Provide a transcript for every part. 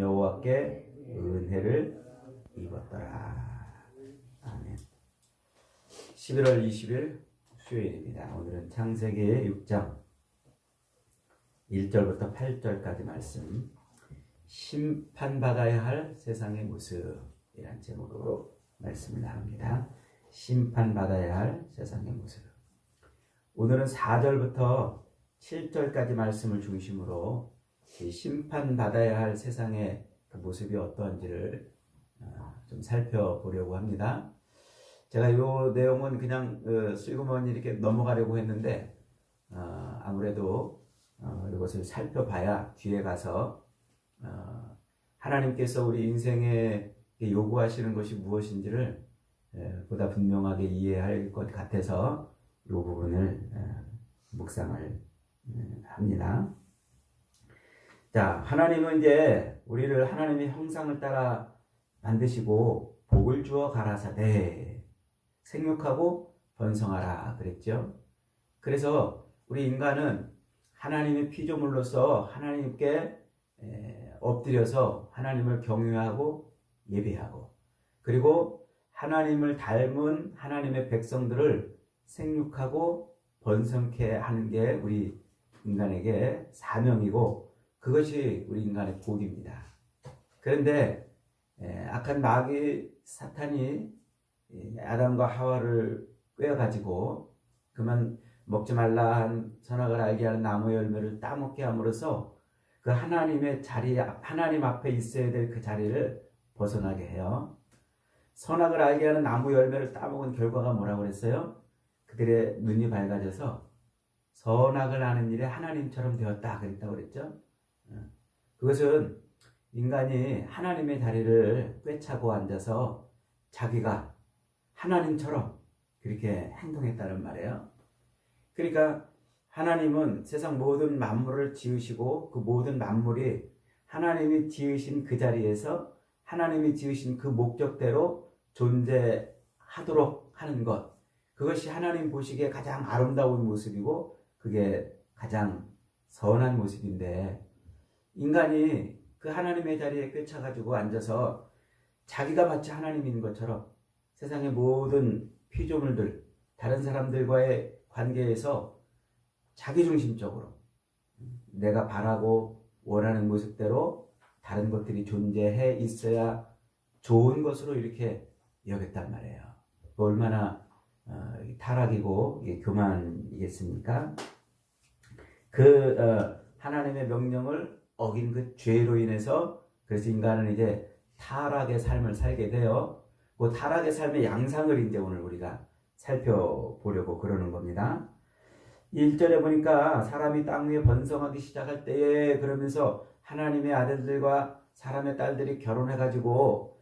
여호와께 은혜를 입었더라. 아멘. 11월 20일 수요일입니다. 오늘은 창세기 6장 1절부터 8절까지 말씀, 심판받아야 할 세상의 모습이란 제목으로 말씀을 나눕니다. 심판받아야 할 세상의 모습. 오늘은 4절부터 7절까지 말씀을 중심으로 심판받아야 할 세상의 그 모습이 어떠한지를 좀 살펴보려고 합니다. 제가 이 내용은 그냥 슬그머니 이렇게 넘어가려고 했는데 아무래도 이것을 살펴봐야 뒤에 가서 하나님께서 우리 인생에 요구하시는 것이 무엇인지를 보다 분명하게 이해할 것 같아서 이 부분을 묵상을 합니다. 자, 하나님은 이제 우리를 하나님의 형상을 따라 만드시고 복을 주어 가라사대 생육하고 번성하라 그랬죠. 그래서 우리 인간은 하나님의 피조물로서 하나님께 엎드려서 하나님을 경외하고 예배하고, 그리고 하나님을 닮은 하나님의 백성들을 생육하고 번성케 하는 게 우리 인간에게 사명이고, 그것이 우리 인간의 복입니다. 그런데 악한 마귀 사탄이 아담과 하와를 꿰어가지고 그만 먹지 말라 한 선악을 알게 하는 나무 열매를 따먹게 함으로써 그 하나님의 자리, 하나님 앞에 있어야 될 그 자리를 벗어나게 해요. 선악을 알게 하는 나무 열매를 따먹은 결과가 뭐라고 그랬어요? 그들의 눈이 밝아져서 선악을 아는 일에 하나님처럼 되었다 그랬다고 그랬죠. 그것은 인간이 하나님의 자리를 꿰차고 앉아서 자기가 하나님처럼 그렇게 행동했다는 말이에요. 그러니까 하나님은 세상 모든 만물을 지으시고 그 모든 만물이 하나님이 지으신 그 자리에서 하나님이 지으신 그 목적대로 존재하도록 하는 것, 그것이 하나님 보시기에 가장 아름다운 모습이고 그게 가장 선한 모습인데, 인간이 그 하나님의 자리에 꿰차가지고 앉아서 자기가 마치 하나님인 것처럼 세상의 모든 피조물들, 다른 사람들과의 관계에서 자기중심적으로 내가 바라고 원하는 모습대로 다른 것들이 존재해 있어야 좋은 것으로 이렇게 여겼단 말이에요. 얼마나 타락이고 교만이겠습니까? 하나님의 명령을 어긴 그 죄로 인해서 그래서 인간은 이제 타락의 삶을 살게 돼요. 그 타락의 삶의 양상을 이제 오늘 우리가 살펴보려고 그러는 겁니다. 1절에 보니까 사람이 땅 위에 번성하기 시작할 때에 그러면서 하나님의 아들들과 사람의 딸들이 결혼해가지고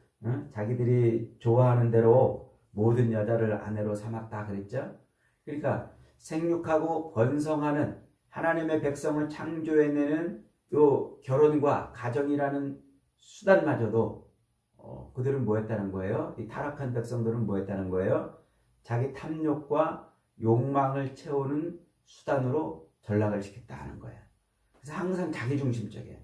자기들이 좋아하는 대로 모든 여자를 아내로 삼았다 그랬죠. 그러니까 생육하고 번성하는 하나님의 백성을 창조해내는 요 결혼과 가정이라는 수단마저도 그들은 뭐 했다는 거예요? 이 타락한 백성들은 뭐 했다는 거예요? 자기 탐욕과 욕망을 채우는 수단으로 전락을 시켰다는 거예요. 그래서 항상 자기중심적이에요.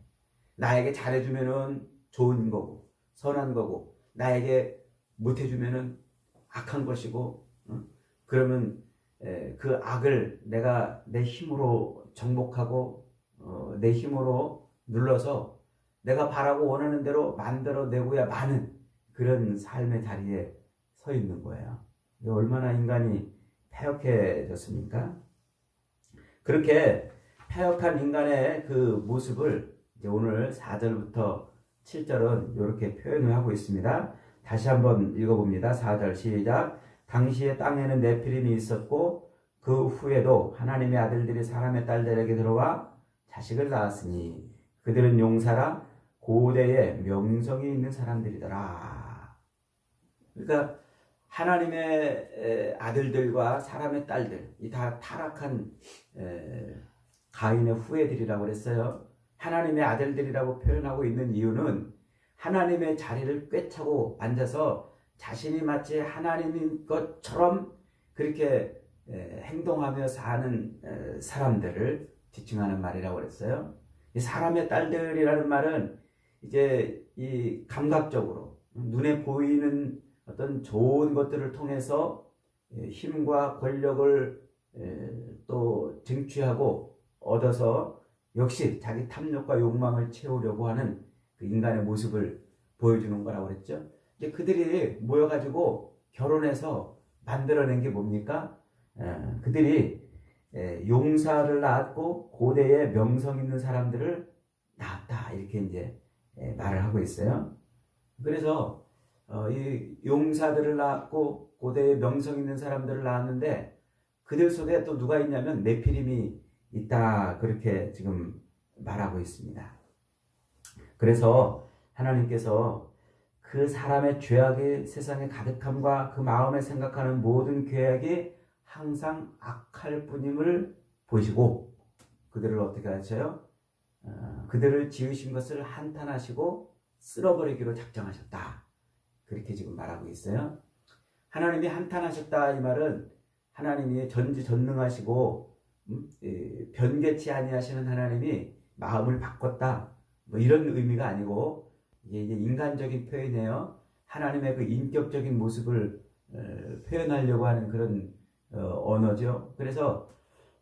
나에게 잘해주면은 좋은 거고 선한 거고, 나에게 못해주면은 악한 것이고, 그러면 그 악을 내가 내 힘으로 정복하고 내 힘으로 눌러서 내가 바라고 원하는 대로 만들어내고야 마는 그런 삶의 자리에 서 있는 거예요. 얼마나 인간이 패역해졌습니까? 그렇게 패역한 인간의 그 모습을 이제 오늘 4절부터 7절은 이렇게 표현을 하고 있습니다. 다시 한번 읽어봅니다. 4절 시작. 당시에 땅에는 네피림이 있었고 그 후에도 하나님의 아들들이 사람의 딸들에게 들어와 자식을 낳았으니 그들은 용사라 고대에 명성이 있는 사람들이더라. 그러니까 하나님의 아들들과 사람의 딸들, 이 다 타락한 가인의 후예들이라고 그랬어요. 하나님의 아들들이라고 표현하고 있는 이유는 하나님의 자리를 꿰차고 앉아서 자신이 마치 하나님인 것처럼 그렇게 행동하며 사는 사람들을 지칭하는 말이라고 그랬어요. 이 사람의 딸들이라는 말은 이제 이 감각적으로 눈에 보이는 어떤 좋은 것들을 통해서 힘과 권력을 또 쟁취하고 얻어서 역시 자기 탐욕과 욕망을 채우려고 하는 그 인간의 모습을 보여주는 거라고 그랬죠. 이제 그들이 모여가지고 결혼해서 만들어낸 게 뭡니까? 그들이 용사를 낳았고 고대에 명성 있는 사람들을 낳았다, 이렇게 이제 말을 하고 있어요. 그래서 이 용사들을 낳았고 고대에 명성 있는 사람들을 낳았는데 그들 속에 또 누가 있냐면 네피림이 있다, 그렇게 지금 말하고 있습니다. 그래서 하나님께서 그 사람의 죄악이 세상에 가득함과 그 마음에 생각하는 모든 계획이 항상 악할 뿐임을 보시고 그들을 어떻게 하셔요? 그들을 지으신 것을 한탄하시고 쓸어버리기로 작정하셨다, 그렇게 지금 말하고 있어요. 하나님이 한탄하셨다, 이 말은 하나님이 전지전능하시고 변개치 아니하시는 하나님이 마음을 바꿨다, 뭐 이런 의미가 아니고 이게 이제 인간적인 표현이에요. 하나님의 그 인격적인 모습을 표현하려고 하는 그런 언어죠. 그래서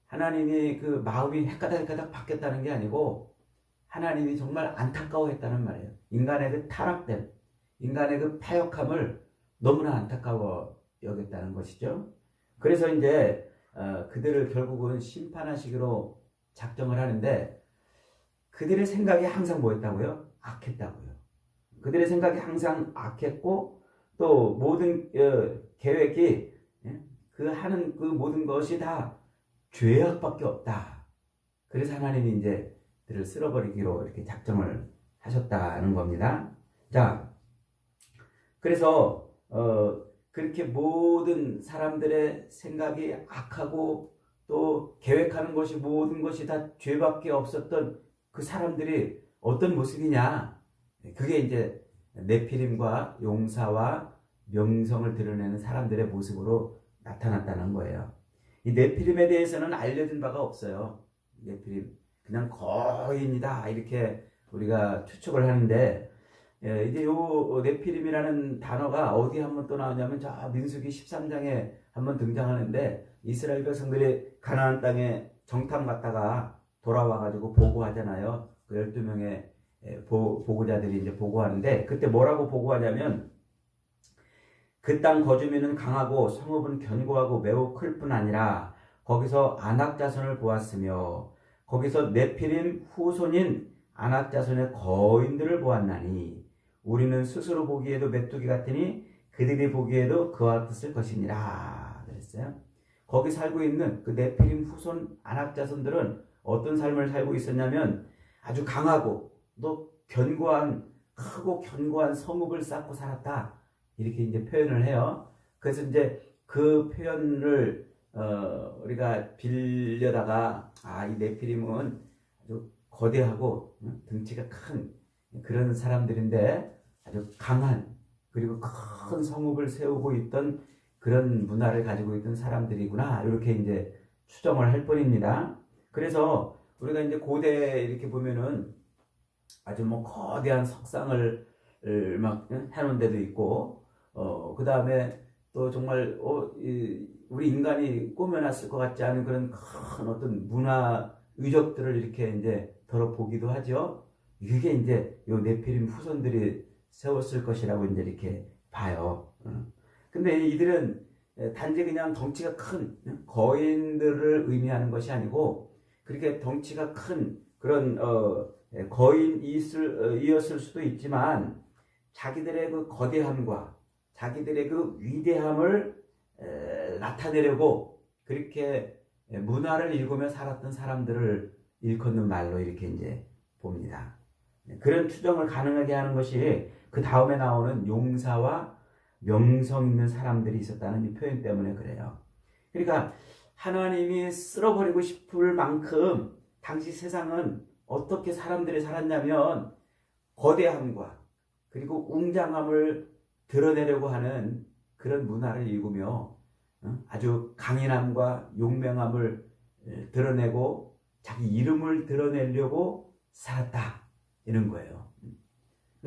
하나님이 그 마음이 헷가닥 바뀌었다는 게 아니고 하나님이 정말 안타까워했다는 말이에요. 인간의 그 타락됨, 인간의 그 패역함을 너무나 안타까워 여겼다는 것이죠. 그래서 이제 그들을 결국은 심판하시기로 작정을 하는데 그들의 생각이 항상 뭐였다고요? 악했다고요. 그들의 생각이 항상 악했고 또 모든 계획이 그 하는 그 모든 것이 다 죄악밖에 없다. 그래서 하나님이 이제 그들을 쓸어버리기로 이렇게 작정을 하셨다는 겁니다. 자, 그래서 그렇게 모든 사람들의 생각이 악하고 또 계획하는 것이 모든 것이 다 죄밖에 없었던 그 사람들이 어떤 모습이냐? 그게 이제 네피림과 용사와 명성을 드러내는 사람들의 모습으로 나타났다는 거예요. 이 네피림에 대해서는 알려진 바가 없어요. 네피림 그냥 거인이다, 이렇게 우리가 추측을 하는데 이제 요 네피림이라는 단어가 어디 한번 또 나오냐면 저 민수기 13장에 한번 등장하는데 이스라엘 백성들이 가나안 땅에 정탐 갔다가 돌아와가지고 보고하잖아요. 그 12명의 보고자들이 이제 보고하는데 그때 뭐라고 보고하냐면 그 땅 거주민은 강하고 성읍은 견고하고 매우 클 뿐 아니라 거기서 아낙 자손을 보았으며 거기서 네피림 후손인 아낙 자손의 거인들을 보았나니 우리는 스스로 보기에도 메뚜기 같으니 그들이 보기에도 그와 같았을 것이니라 그랬어요. 거기 살고 있는 그 네피림 후손 아낙 자손들은 어떤 삶을 살고 있었냐면 아주 강하고 또 견고한, 크고 견고한 성읍을 쌓고 살았다, 이렇게 이제 표현을 해요. 그래서 이제 그 표현을 우리가 빌려다가 이 네피림은 아주 거대하고 등치가 큰 그런 사람들인데 아주 강한 그리고 큰 성읍을 세우고 있던 그런 문화를 가지고 있던 사람들이구나, 이렇게 이제 추정을 할 뿐입니다. 그래서 우리가 이제 고대 이렇게 보면은 아주 뭐 거대한 석상을 막 해놓은 데도 있고, 그 다음에 또 정말 우리 인간이 꾸며놨을 것 같지 않은 그런 큰 어떤 문화 유적들을 이렇게 이제 덜어보기도 하죠. 이게 이제 요 네피림 후손들이 세웠을 것이라고 이제 이렇게 봐요. 근데 이들은 단지 그냥 덩치가 큰 거인들을 의미하는 것이 아니고 그렇게 덩치가 큰 그런 거인이었을 수도 있지만 자기들의 그 거대함과 자기들의 그 위대함을 나타내려고 그렇게 문화를 일구며 살았던 사람들을 일컫는 말로 이렇게 이제 봅니다. 그런 추정을 가능하게 하는 것이 그 다음에 나오는 용사와 명성 있는 사람들이 있었다는 이 표현 때문에 그래요. 그러니까 하나님이 쓸어버리고 싶을 만큼 당시 세상은 어떻게 사람들이 살았냐면 거대함과 그리고 웅장함을 드러내려고 하는 그런 문화를 일구며 아주 강인함과 용맹함을 드러내고 자기 이름을 드러내려고 살았다, 이런 거예요.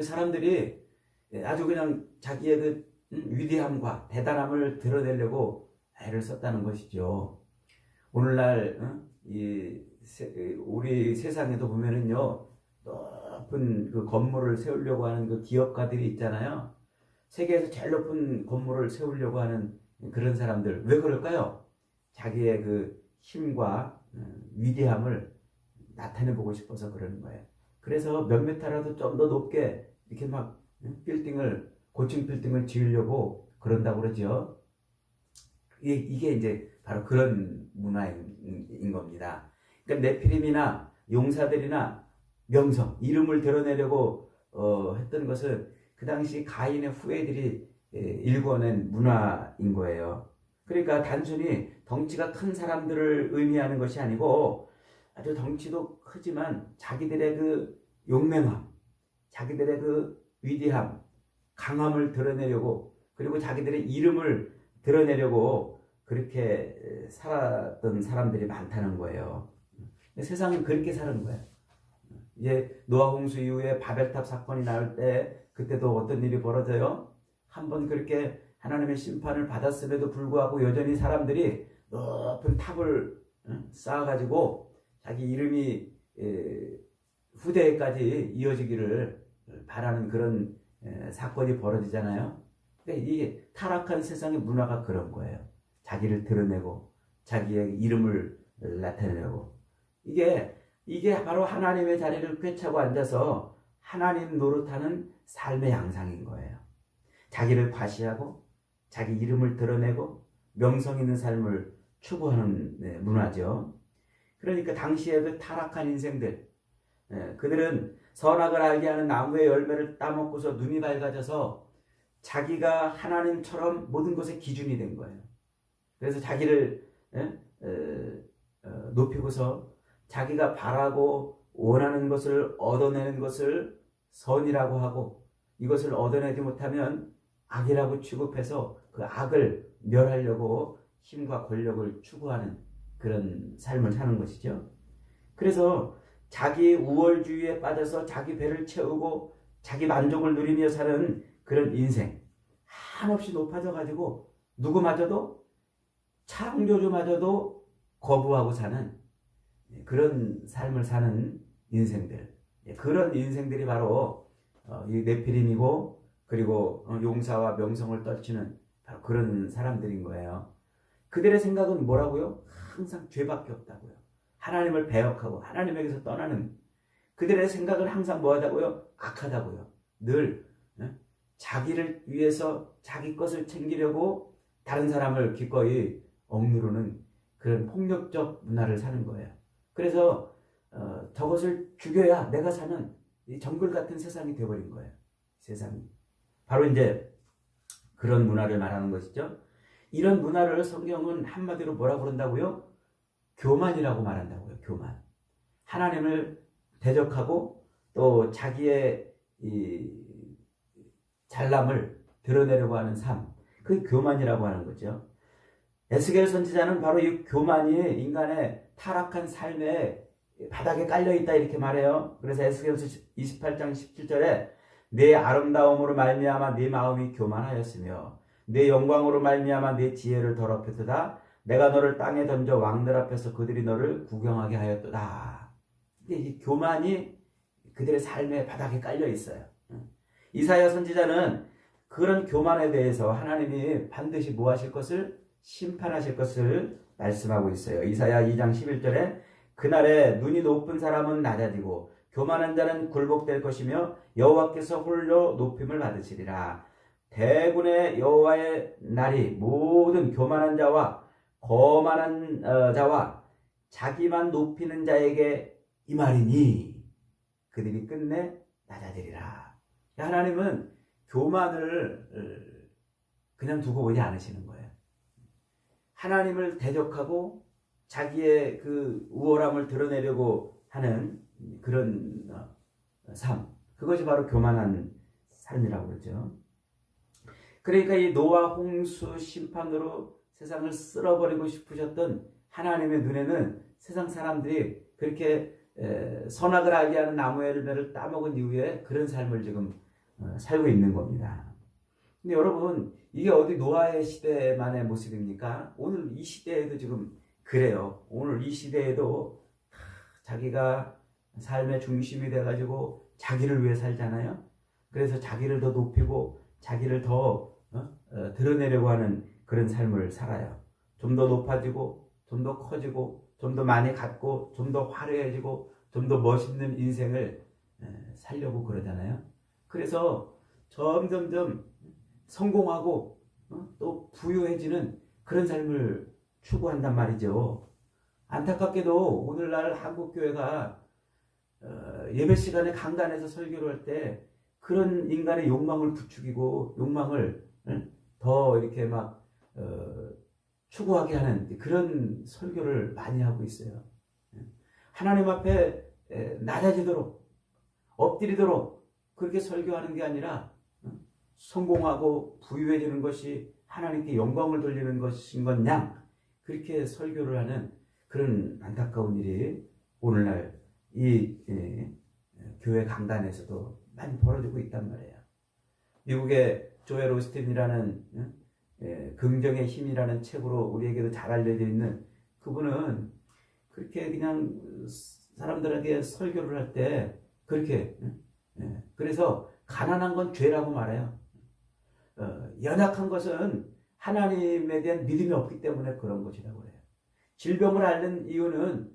사람들이 아주 그냥 자기의 그 위대함과 대단함을 드러내려고 애를 썼다는 것이죠. 오늘날 우리 세상에도 보면은요, 높은 그 건물을 세우려고 하는 그 기업가들이 있잖아요. 세계에서 제일 높은 건물을 세우려고 하는 그런 사람들, 왜 그럴까요? 자기의 그 힘과 위대함을 나타내보고 싶어서 그러는 거예요. 그래서 몇 메타라도 좀 더 높게 이렇게 막 고층 빌딩을 지으려고 그런다고 그러죠. 이게 이제 바로 그런 문화인 겁니다. 그러니까 네피림이나 용사들이나 명성, 이름을 드러내려고 했던 것은 그 당시 가인의 후예들이 일궈낸 문화인 거예요. 그러니까 단순히 덩치가 큰 사람들을 의미하는 것이 아니고 아주 덩치도 크지만 자기들의 그 용맹함, 자기들의 그 위대함, 강함을 드러내려고, 그리고 자기들의 이름을 드러내려고 그렇게 살았던 사람들이 많다는 거예요. 세상은 그렇게 사는 거예요. 이제 노아 홍수 이후에 바벨탑 사건이 나올 때 그때도 어떤 일이 벌어져요? 한번 그렇게 하나님의 심판을 받았음에도 불구하고 여전히 사람들이 높은 탑을 쌓아가지고 자기 이름이 후대까지 이어지기를 바라는 그런 사건이 벌어지잖아요. 그러니까 이게 타락한 세상의 문화가 그런 거예요. 자기를 드러내고 자기의 이름을 나타내고, 이게 바로 하나님의 자리를 꿰차고 앉아서 하나님 노릇하는 삶의 양상인 거예요. 자기를 과시하고 자기 이름을 드러내고 명성 있는 삶을 추구하는 문화죠. 그러니까 당시에 그 타락한 인생들, 그들은 선악을 알게 하는 나무의 열매를 따먹고서 눈이 밝아져서 자기가 하나님처럼 모든 것의 기준이 된 거예요. 그래서 자기를 높이고서 자기가 바라고 원하는 것을 얻어내는 것을 선이라고 하고, 이것을 얻어내지 못하면 악이라고 취급해서 그 악을 멸하려고 힘과 권력을 추구하는 그런 삶을 사는 것이죠. 그래서 자기 우월주의에 빠져서 자기 배를 채우고 자기 만족을 누리며 사는 그런 인생, 한없이 높아져 가지고 누구마저도, 창조주마저도 거부하고 사는 그런 삶을 사는 인생들, 그런 인생들이 바로 이 네피림이고, 그리고 용사와 명성을 떨치는 바로 그런 사람들인 거예요. 그들의 생각은 뭐라고요? 항상 죄밖에 없다고요. 하나님을 배역하고 하나님에게서 떠나는, 그들의 생각은 항상 뭐하다고요? 악하다고요. 늘 자기를 위해서 자기 것을 챙기려고 다른 사람을 기꺼이 억누르는 그런 폭력적 문화를 사는 거예요. 그래서 저것을 죽여야 내가 사는 이 정글 같은 세상이 되어버린 거예요. 세상이. 바로 이제 그런 문화를 말하는 것이죠. 이런 문화를 성경은 한마디로 뭐라고 그런다고요? 교만이라고 말한다고요. 교만. 하나님을 대적하고 또 자기의 이 잘남을 드러내려고 하는 삶, 그 교만이라고 하는 거죠. 에스겔 선지자는 바로 이 교만이 인간의 타락한 삶에 바닥에 깔려있다 이렇게 말해요. 그래서 에스겔서 28장 17절에 내 아름다움으로 말미암아 네 마음이 교만하였으며 내 영광으로 말미암아 네 지혜를 더럽혔도다. 내가 너를 땅에 던져 왕들 앞에서 그들이 너를 구경하게 하였도다. 근데 이 교만이 그들의 삶의 바닥에 깔려 있어요. 이사야 선지자는 그런 교만에 대해서 하나님이 반드시 뭐 하실 것을, 심판하실 것을 말씀하고 있어요. 이사야 2장 11절에 그날에 눈이 높은 사람은 낮아지고 교만한 자는 굴복될 것이며 여호와께서 홀로 높임을 받으시리라. 대군의 여호와의 날이 모든 교만한 자와 거만한 자와 자기만 높이는 자에게 이 말이니 그들이 끝내 낮아지리라. 하나님은 교만을 그냥 두고 보지 않으시는 거예요. 하나님을 대적하고 자기의 그 우월함을 드러내려고 하는 그런 삶, 그것이 바로 교만한 삶이라고 그러죠. 그러니까 이 노아 홍수 심판으로 세상을 쓸어버리고 싶으셨던 하나님의 눈에는 세상 사람들이 그렇게 선악을 알게 하는 나무의 열매를 따먹은 이후에 그런 삶을 지금 살고 있는 겁니다. 근데 여러분, 이게 어디 노아의 시대만의 모습입니까? 오늘 이 시대에도 지금 그래요. 오늘 이 시대에도 자기가 삶의 중심이 돼가지고 자기를 위해 살잖아요. 그래서 자기를 더 높이고 자기를 더 드러내려고 하는 그런 삶을 살아요. 좀 더 높아지고 좀 더 커지고 좀 더 많이 갖고 좀 더 화려해지고 좀 더 멋있는 인생을 살려고 그러잖아요. 그래서 점점점 성공하고 또 부유해지는 그런 삶을 추구한단 말이죠. 안타깝게도 오늘날 한국교회가 예배 시간에 강단에서 설교를 할 때 그런 인간의 욕망을 부추기고 욕망을 더 이렇게 막 추구하게 하는 그런 설교를 많이 하고 있어요. 하나님 앞에 낮아지도록 엎드리도록 그렇게 설교하는 게 아니라 성공하고 부유해지는 것이 하나님께 영광을 돌리는 것인 것냥 그렇게 설교를 하는 그런 안타까운 일이 오늘날 이 교회 강단에서도 많이 벌어지고 있단 말이에요. 미국의 조엘 오스틴이라는 긍정의 힘이라는 책으로 우리에게도 잘 알려져 있는 그분은 그렇게 그냥 사람들에게 설교를 할 때 그렇게 그래서 가난한 건 죄라고 말해요. 연약한 것은 하나님에 대한 믿음이 없기 때문에 그런 것이라고 해요. 질병을 앓는 이유는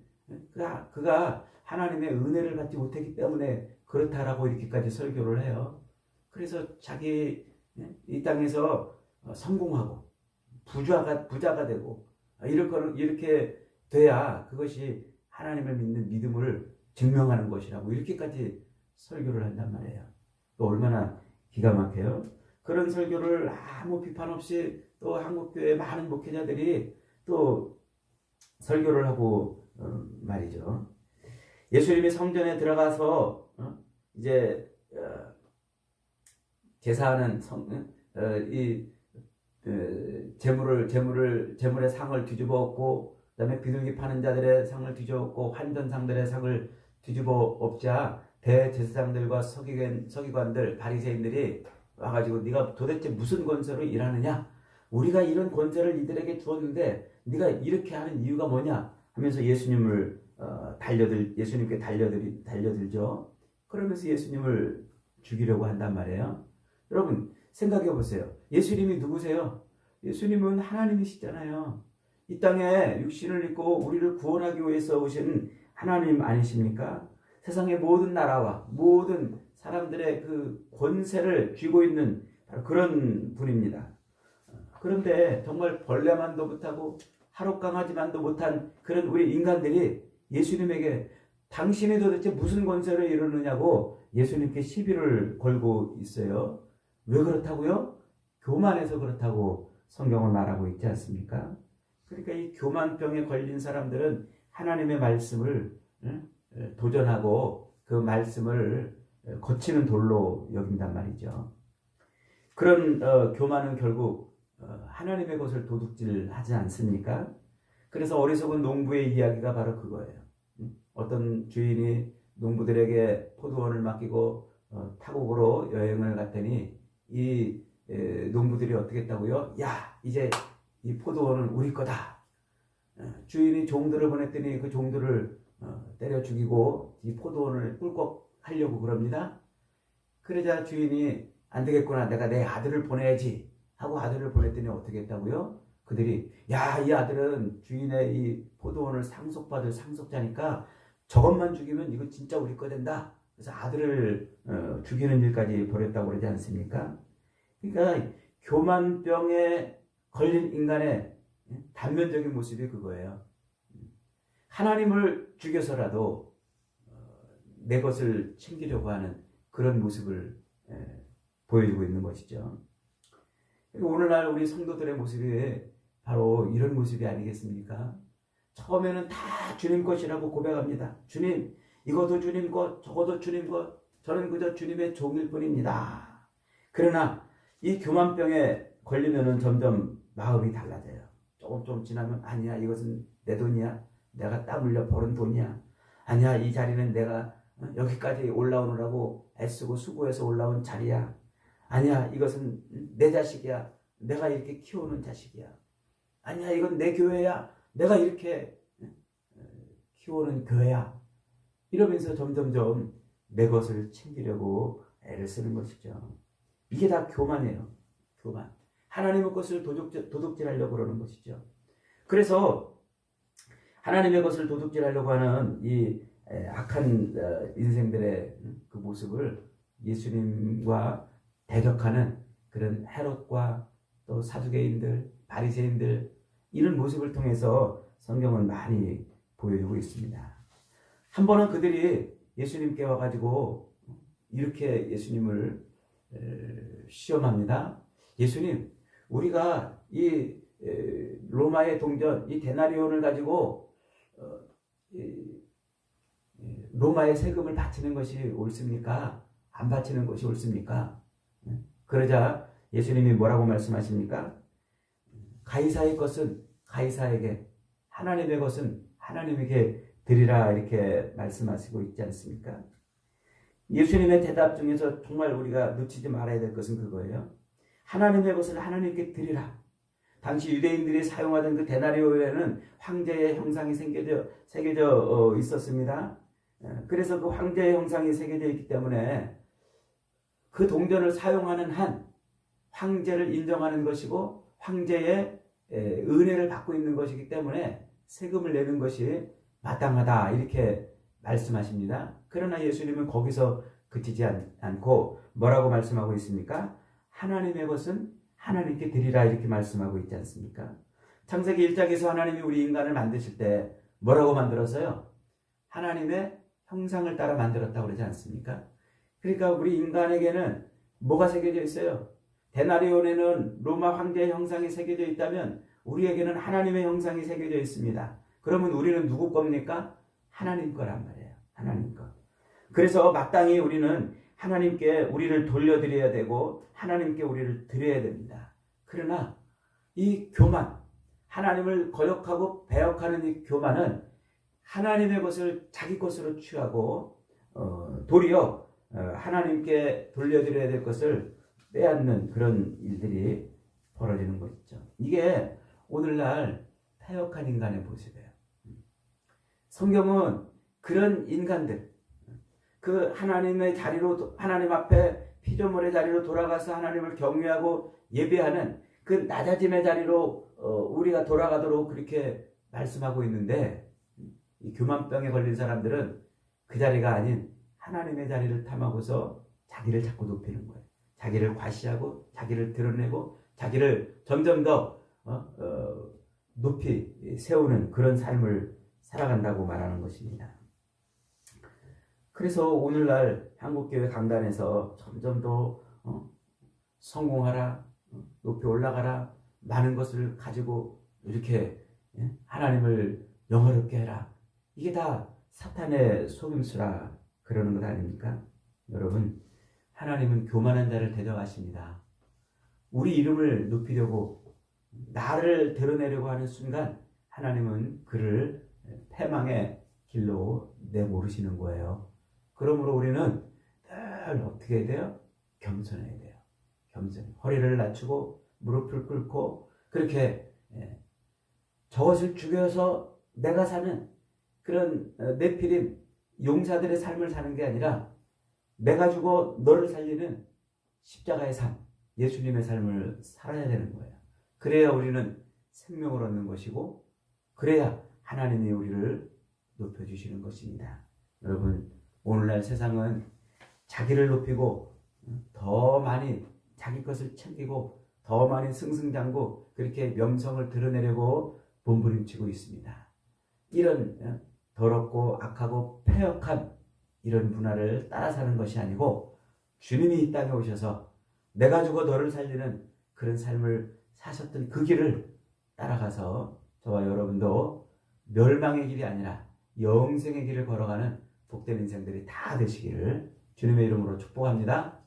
그가 하나님의 은혜를 받지 못했기 때문에 그렇다라고 이렇게까지 설교를 해요. 그래서 자기 이 땅에서 성공하고 부자가 되고 이렇게 돼야 그것이 하나님을 믿는 믿음을 증명하는 것이라고 이렇게까지 설교를 한단 말이에요. 또 얼마나 기가 막혀요. 그런 설교를 아무 비판 없이 또 한국교회 많은 목회자들이 또 설교를 하고 말이죠. 예수님이 성전에 들어가서 이제 제사하는 제물의 상을 뒤집어 엎고 그다음에 비둘기 파는 자들의 상을 뒤집어 엎고 환전상들의 상을 뒤집어 엎자 대제사장들과 서기관들 바리새인들이 와가지고 네가 도대체 무슨 권세로 일하느냐? 우리가 이런 권세를 이들에게 주었는데 네가 이렇게 하는 이유가 뭐냐? 하면서 예수님께 달려들죠. 그러면서 예수님을 죽이려고 한단 말이에요. 여러분 생각해 보세요. 예수님이 누구세요? 예수님은 하나님이시잖아요. 이 땅에 육신을 입고 우리를 구원하기 위해서 오신 하나님 아니십니까? 세상의 모든 나라와 모든 사람들의 그 권세를 쥐고 있는 바로 그런 분입니다. 그런데 정말 벌레만도 못하고 하룻강아지만도 못한 그런 우리 인간들이 예수님에게 당신이 도대체 무슨 권세를 이루느냐고 예수님께 시비를 걸고 있어요. 왜 그렇다고요? 교만해서 그렇다고 성경은 말하고 있지 않습니까? 그러니까 이 교만병에 걸린 사람들은 하나님의 말씀을 도전하고 그 말씀을 거치는 돌로 여긴단 말이죠. 그런 교만은 결국 하나님의 것을 도둑질하지 않습니까? 그래서 어리석은 농부의 이야기가 바로 그거예요. 어떤 주인이 농부들에게 포도원을 맡기고 타국으로 여행을 갔더니 이 농부들이 어떻게 했다고요? 야, 이제 이 포도원은 우리 거다. 주인이 종들을 보냈더니 그 종들을 때려 죽이고 이 포도원을 꿀꺽 하려고 그럽니다. 그러자 주인이 안 되겠구나, 내가 내 아들을 보내야지 하고 아들을 보냈더니 어떻게 했다고요? 그들이 야, 이 아들은 주인의 이 포도원을 상속받을 상속자니까 저것만 죽이면 이거 진짜 우리 거 된다. 그래서 아들을 죽이는 일까지 벌였다고 그러지 않습니까? 그러니까 교만병에 걸린 인간의 단면적인 모습이 그거예요. 하나님을 죽여서라도 내 것을 챙기려고 하는 그런 모습을 보여주고 있는 것이죠. 오늘날 우리 성도들의 모습이 바로 이런 모습이 아니겠습니까? 처음에는 다 주님 것이라고 고백합니다. 주님, 이것도 주님 것, 저것도 주님 것, 저는 그저 주님의 종일 뿐입니다. 그러나 이 교만병에 걸리면은 점점 마음이 달라져요. 조금 지나면 아니야, 이것은 내 돈이야. 내가 땀 흘려 벌은 돈이야. 아니야, 이 자리는 내가 여기까지 올라오느라고 애쓰고 수고해서 올라온 자리야. 아니야, 이것은 내 자식이야. 내가 이렇게 키우는 자식이야. 아니야, 이건 내 교회야. 내가 이렇게 키우는 교회야. 이러면서 점점점 내 것을 챙기려고 애를 쓰는 것이죠. 이게 다 교만이에요. 교만. 하나님의 것을 도둑질하려고 그러는 것이죠. 그래서 하나님의 것을 도둑질하려고 하는 이 악한 인생들의 그 모습을 예수님과 대적하는 그런 헤롯과 또 사두개인들, 바리새인들 이런 모습을 통해서 성경은 많이 보여주고 있습니다. 한 번은 그들이 예수님께 와가지고 이렇게 예수님을 시험합니다. 예수님, 우리가 이 로마의 동전, 이 데나리온을 가지고 로마의 세금을 바치는 것이 옳습니까? 안 바치는 것이 옳습니까? 그러자 예수님이 뭐라고 말씀하십니까? 가이사의 것은 가이사에게, 하나님의 것은 하나님에게 드리라, 이렇게 말씀하시고 있지 않습니까? 예수님의 대답 중에서 정말 우리가 놓치지 말아야 될 것은 그거예요. 하나님의 것을 하나님께 드리라. 당시 유대인들이 사용하던 그 데나리온에는 황제의 형상이 새겨져 있었습니다. 그래서 그 황제의 형상이 새겨져 있기 때문에 그 동전을 사용하는 한 황제를 인정하는 것이고 황제의 은혜를 받고 있는 것이기 때문에 세금을 내는 것이 마땅하다, 이렇게 말씀하십니다. 그러나 예수님은 거기서 그치지 않고 뭐라고 말씀하고 있습니까? 하나님의 것은 하나님께 드리라, 이렇게 말씀하고 있지 않습니까? 창세기 1장에서 하나님이 우리 인간을 만드실 때 뭐라고 만들었어요? 하나님의 형상을 따라 만들었다고 그러지 않습니까? 그러니까 우리 인간에게는 뭐가 새겨져 있어요? 데나리온에는 로마 황제의 형상이 새겨져 있다면 우리에게는 하나님의 형상이 새겨져 있습니다. 그러면 우리는 누구 겁니까? 하나님 거란 말이에요. 하나님 거. 그래서 마땅히 우리는 하나님께 우리를 돌려드려야 되고 하나님께 우리를 드려야 됩니다. 그러나 이 교만, 하나님을 거역하고 배역하는 이 교만은 하나님의 것을 자기 것으로 취하고 도리어 하나님께 돌려드려야 될 것을 빼앗는 그런 일들이 벌어지는 것이죠. 이게 오늘날 패역한 인간의 모습이에요. 성경은 그런 인간들, 그 하나님의 자리로, 하나님 앞에 피조물의 자리로 돌아가서 하나님을 경외하고 예배하는 그 낮아짐의 자리로 우리가 돌아가도록 그렇게 말씀하고 있는데, 이 교만병에 걸린 사람들은 그 자리가 아닌 하나님의 자리를 탐하고서 자기를 자꾸 높이는 거예요. 자기를 과시하고 자기를 드러내고 자기를 점점 더 높이 세우는 그런 삶을 살아간다고 말하는 것입니다. 그래서 오늘날 한국교회 강단에서 점점 더 성공하라, 높이 올라가라, 많은 것을 가지고 이렇게 하나님을 영화롭게 해라, 이게 다 사탄의 속임수라 그러는 것 아닙니까? 여러분, 하나님은 교만한 자를 대적하십니다. 우리 이름을 높이려고, 나를 드러내려고 하는 순간 하나님은 그를 패망의 길로 내모르시는 거예요. 그러므로 우리는 늘 어떻게 해야 돼요? 겸손해야 돼요. 겸손히 허리를 낮추고 무릎을 꿇고 그렇게 저것을 죽여서 내가 사는 그런 네피림 용사들의 삶을 사는 게 아니라 내가 죽어 너를 살리는 십자가의 삶, 예수님의 삶을 살아야 되는 거예요. 그래야 우리는 생명을 얻는 것이고 그래야 하나님이 우리를 높여주시는 것입니다. 여러분, 오늘날 세상은 자기를 높이고 더 많이 자기 것을 챙기고 더 많이 승승장구 그렇게 명성을 드러내려고 몸부림치고 있습니다. 이런 더럽고 악하고 패역한 이런 문화를 따라 사는 것이 아니고 주님이 이 땅에 오셔서 내가 죽어 너를 살리는 그런 삶을 사셨던 그 길을 따라가서 저와 여러분도 멸망의 길이 아니라 영생의 길을 걸어가는 복된 인생들이 다 되시기를 주님의 이름으로 축복합니다.